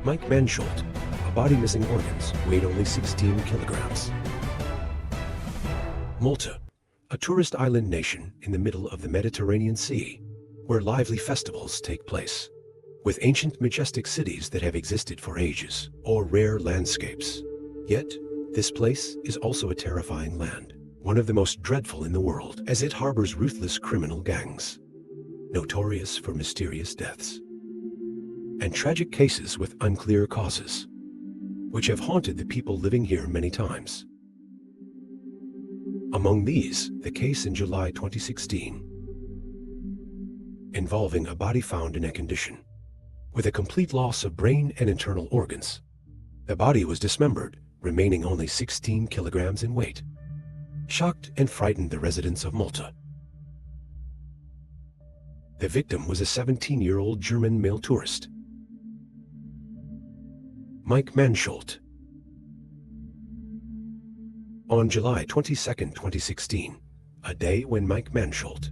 Mike Mansholt, a body missing organs, weighed only 16 kilograms. Malta, a tourist island nation in the middle of the Mediterranean Sea, where lively festivals take place, with ancient majestic cities that have existed for ages, or rare landscapes. Yet, this place is also a terrifying land, one of the most dreadful in the world, as it harbors ruthless criminal gangs, notorious for mysterious deaths, and tragic cases with unclear causes, which have haunted the people living here many times. Among these, the case in July 2016, involving a body found in a condition with a complete loss of brain and internal organs. The body was dismembered, remaining only 16 kilograms in weight, shocked and frightened the residents of Malta. The victim was a 17-year-old German male tourist, Mike Mansholt. On July 22, 2016, a day when Mike Mansholt,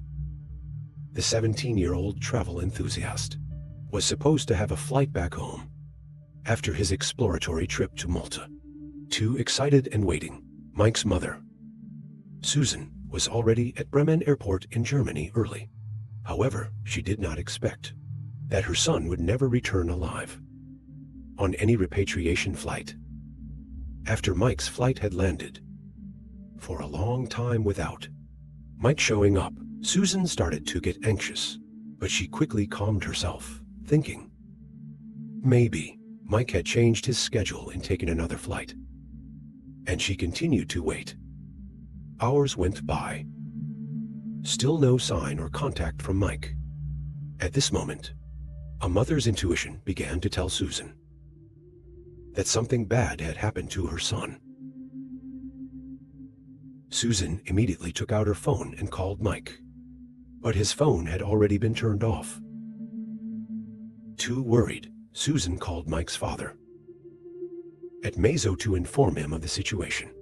the 17-year-old travel enthusiast, was supposed to have a flight back home after his exploratory trip to Malta. Too excited and waiting, Mike's mother, Susan, was already at Bremen Airport in Germany early. However, she did not expect that her son would never return alive on any repatriation flight. After Mike's flight had landed, for a long time without Mike showing up, Susan started to get anxious, but she quickly calmed herself, thinking maybe Mike had changed his schedule and taken another flight. And she continued to wait. Hours went by. Still no sign or contact from Mike. At this moment, a mother's intuition began to tell Susan that something bad had happened to her son. Susan immediately took out her phone and called Mike, but his phone had already been turned off. Too worried, Susan called Mike's father at Mazo to inform him of the situation.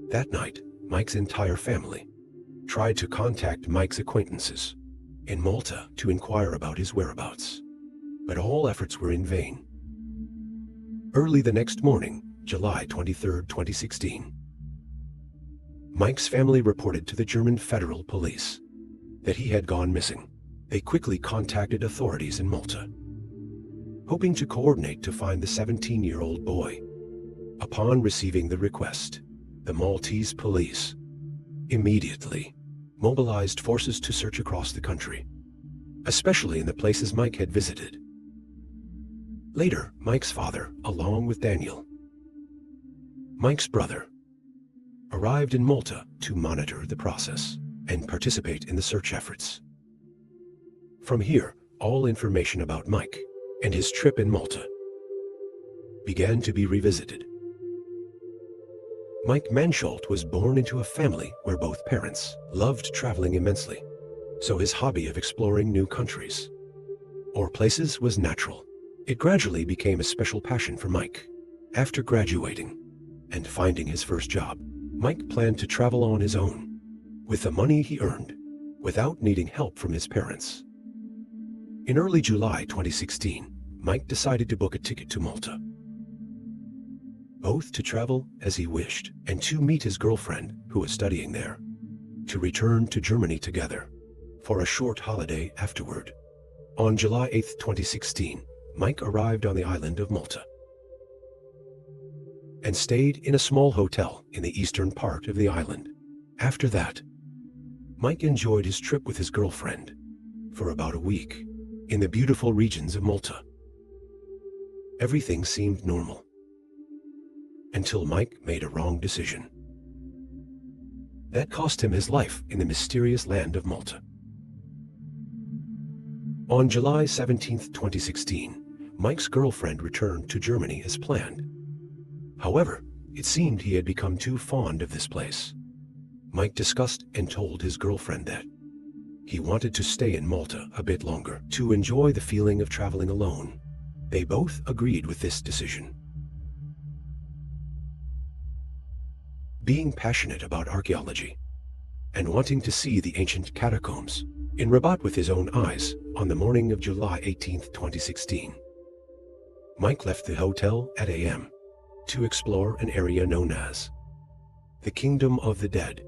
That night, Mike's entire family tried to contact Mike's acquaintances in Malta to inquire about his whereabouts, but all efforts were in vain. Early the next morning, July 23, 2016, Mike's family reported to the German Federal Police that he had gone missing. They quickly contacted authorities in Malta, hoping to coordinate to find the 17-year-old boy. Upon receiving the request, the Maltese police immediately mobilized forces to search across the country, especially in the places Mike had visited. Later, Mike's father, along with Daniel, Mike's brother, arrived in Malta to monitor the process and participate in the search efforts. From here, all information about Mike and his trip in Malta began to be revisited. Mike Mansholt was born into a family where both parents loved traveling immensely, so his hobby of exploring new countries or places was natural. It gradually became a special passion for Mike. After graduating and finding his first job, Mike planned to travel on his own with the money he earned without needing help from his parents. In early July 2016, Mike decided to book a ticket to Malta, both to travel as he wished and to meet his girlfriend, who was studying there, to return to Germany together for a short holiday afterward. On July 8, 2016, Mike arrived on the island of Malta and stayed in a small hotel in the eastern part of the island. After that, Mike enjoyed his trip with his girlfriend for about a week in the beautiful regions of Malta. Everything seemed normal until Mike made a wrong decision that cost him his life in the mysterious land of Malta. On July 17, 2016, Mike's girlfriend returned to Germany as planned. However, it seemed he had become too fond of this place. Mike discussed and told his girlfriend that he wanted to stay in Malta a bit longer to enjoy the feeling of traveling alone. They both agreed with this decision. Being passionate about archaeology and wanting to see the ancient catacombs in Rabat with his own eyes on the morning of July 18, 2016, Mike left the hotel at a.m. to explore an area known as the Kingdom of the Dead.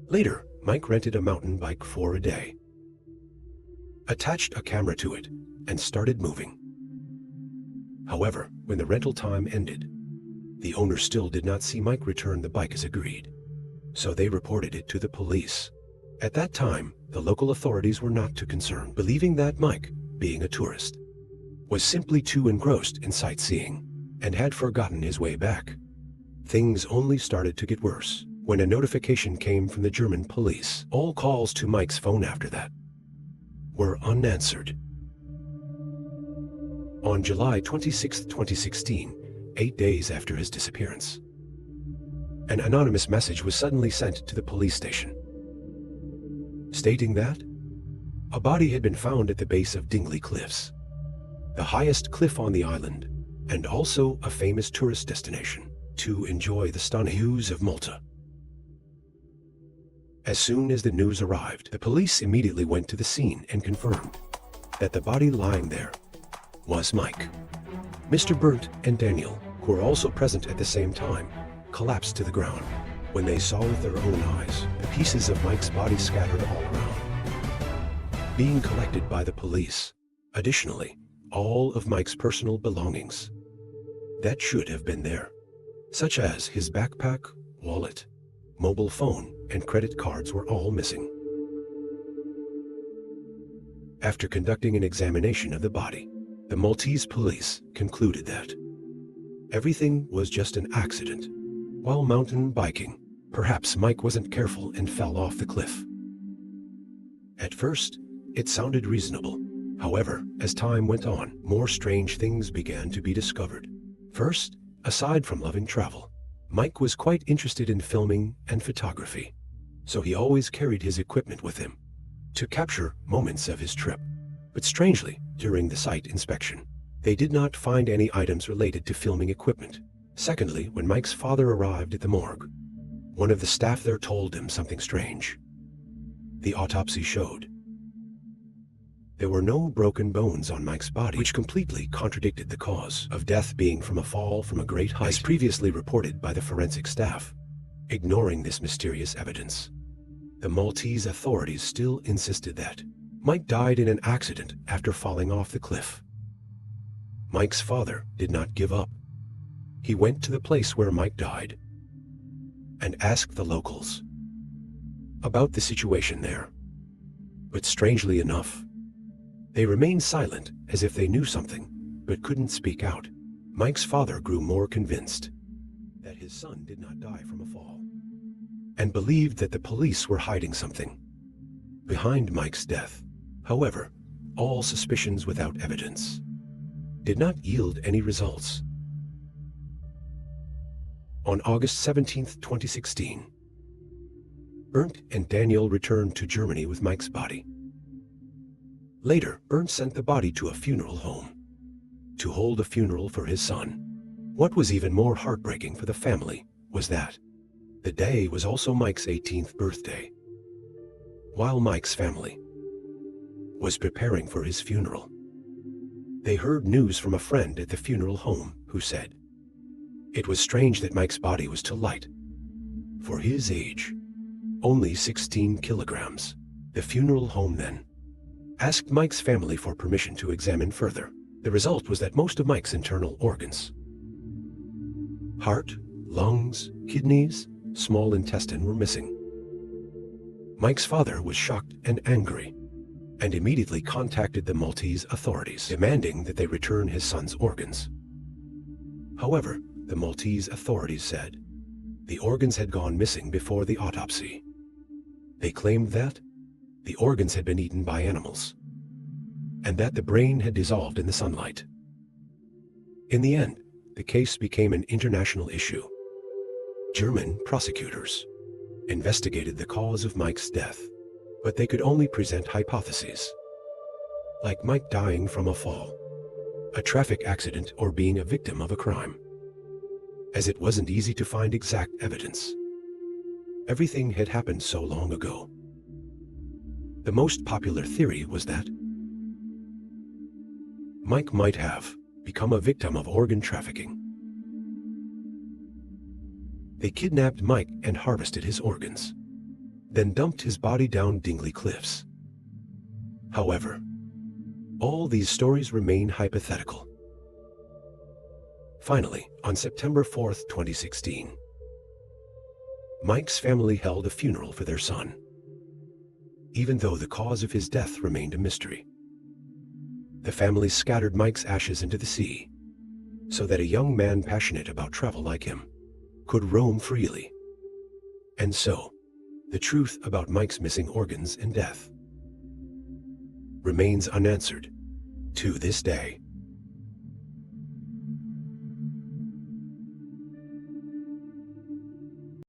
Later, Mike rented a mountain bike for a day, attached a camera to it, and started moving. However, when the rental time ended, the owner still did not see Mike return the bike as agreed, so they reported it to the police. At that time, the local authorities were not too concerned, believing that Mike, being a tourist, was simply too engrossed in sightseeing and had forgotten his way back. Things only started to get worse when a notification came from the German police. All calls to Mike's phone after that were unanswered. On July 26, 2016, 8 days after his disappearance, an anonymous message was suddenly sent to the police station, stating that a body had been found at the base of Dingley Cliffs, the highest cliff on the island, and also a famous tourist destination to enjoy the stunning views of Malta. As soon as the news arrived, the police immediately went to the scene and confirmed that the body lying there was Mike. Mr. Burnt and Daniel, who were also present at the same time, collapsed to the ground when they saw with their own eyes the pieces of Mike's body scattered all around, being collected by the police. Additionally, all of Mike's personal belongings that should have been there, such as his backpack, wallet, mobile phone, and credit cards, were all missing. After conducting an examination of the body, the Maltese police concluded that everything was just an accident. While mountain biking, perhaps Mike wasn't careful and fell off the cliff. At first, it sounded reasonable. However, as time went on, more strange things began to be discovered. First, aside from loving travel, Mike was quite interested in filming and photography, so he always carried his equipment with him to capture moments of his trip. But strangely, during the site inspection, they did not find any items related to filming equipment. Secondly, when Mike's father arrived at the morgue, one of the staff there told him something strange. The autopsy showed there were no broken bones on Mike's body, which completely contradicted the cause of death being from a fall from a great height, as previously reported by the forensic staff. Ignoring this mysterious evidence, the Maltese authorities still insisted that Mike died in an accident after falling off the cliff. Mike's father did not give up. He went to the place where Mike died and asked the locals about the situation there. But strangely enough, they remained silent, as if they knew something, but couldn't speak out. Mike's father grew more convinced that his son did not die from a fall, and believed that the police were hiding something behind Mike's death. However, all suspicions without evidence did not yield any results. On August 17, 2016, Bernd and Daniel returned to Germany with Mike's body. Later, Bernd sent the body to a funeral home to hold a funeral for his son. What was even more heartbreaking for the family was that the day was also Mike's 18th birthday. While Mike's family was preparing for his funeral, they heard news from a friend at the funeral home who said it was strange that Mike's body was too light for his age, only 16 kilograms. The funeral home then asked Mike's family for permission to examine further. The result was that most of Mike's internal organs, heart, lungs, kidneys, small intestine, were missing. Mike's father was shocked and angry, and immediately contacted the Maltese authorities, demanding that they return his son's organs. However, the Maltese authorities said the organs had gone missing before the autopsy. They claimed that the organs had been eaten by animals, and that the brain had dissolved in the sunlight. In the end, the case became an international issue. German prosecutors investigated the cause of Mike's death, but they could only present hypotheses, like Mike dying from a fall, a traffic accident, or being a victim of a crime, as it wasn't easy to find exact evidence. Everything had happened so long ago. The most popular theory was that Mike might have become a victim of organ trafficking. They kidnapped Mike and harvested his organs, then dumped his body down Dingley Cliffs. However, all these stories remain hypothetical. Finally, on September 4, 2016, Mike's family held a funeral for their son, even though the cause of his death remained a mystery. The family scattered Mike's ashes into the sea, so that a young man passionate about travel like him could roam freely. And so, the truth about Mike's missing organs and death remains unanswered to this day.